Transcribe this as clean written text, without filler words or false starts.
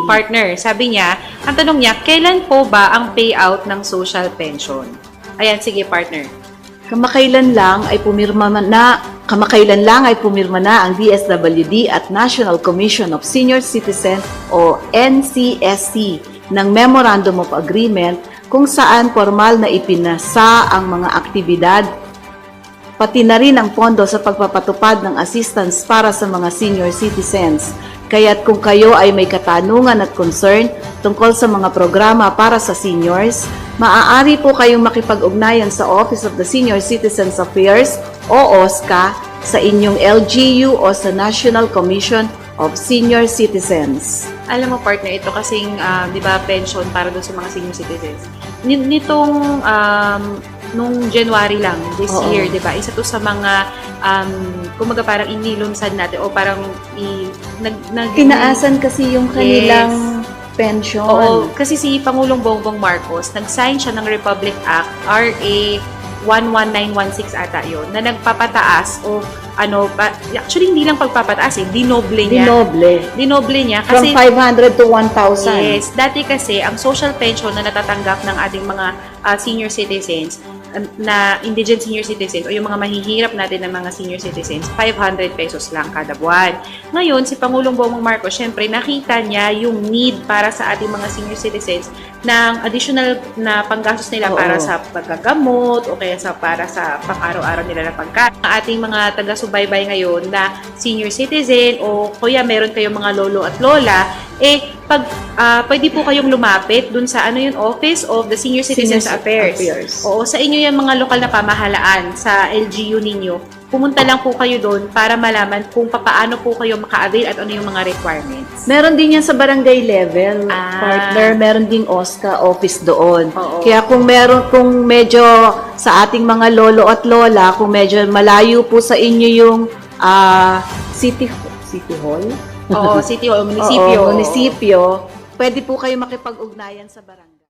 partner. Sabi niya, ang tanong niya, kailan po ba ang payout ng social pension? Ayan, sige partner. Kamakailan lang ay pumirma na ang DSWD at National Commission of Senior Citizen o NCSC ng Memorandum of Agreement kung saan formal na ipinasa ang mga aktibidad pati na rin ang pondo sa pagpapatupad ng assistance para sa mga senior citizens. Kaya't kung kayo ay may katanungan at concern tungkol sa mga programa para sa seniors, maaari po kayong makipag-ugnayan sa Office of the Senior Citizens Affairs o OSCA sa inyong LGU o sa National Commission of Senior Citizens. Alam mo partner, ito kasing, di ba, pension para doon sa mga senior citizens. Nitong, nung January lang, this year, di ba, isa to sa mga, kumaga parang inilunsad natin, o parang, Tinaasan kasi yung kanilang pension. Oo, kasi si Pangulong Bongbong Marcos, nag-sign siya ng Republic Act, RA 11916 ata yun, na nagpapataas o actually hindi lang pagpapataas dinoble niya. Dinoble niya kasi from 500 to 1,000. Yes, dati kasi ang social pension na natatanggap ng ating mga senior citizens na indigent senior citizens o yung mga mahihirap natin ng mga senior citizens, 500 pesos lang kada buwan. Ngayon, si Pangulong Bongbong Marcos, syempre nakita niya yung need para sa ating mga senior citizens ng additional na panggastos nila para sa paggagamot o kaya para sa pang-araw-araw nila na pagkain. Ang ating mga taga-subaybay ngayon na senior citizen o kuya meron kayong mga lolo at lola, pwede po kayong lumapit dun sa Office of the Senior Citizens Affairs. Oo, sa inyo yung mga lokal na pamahalaan sa LGU ninyo. Pumunta lang po kayo doon para malaman kung paano po kayo maka-avail at ano yung mga requirements. Meron din yan sa barangay level, partner. Meron ding OSCA office doon. Kaya kung medyo sa ating mga lolo at lola, kung medyo malayo po sa inyo yung City Hall? Oo, City Hall, munisipyo. Munisipyo. Pwede po kayo makipag-ugnayan sa barangay.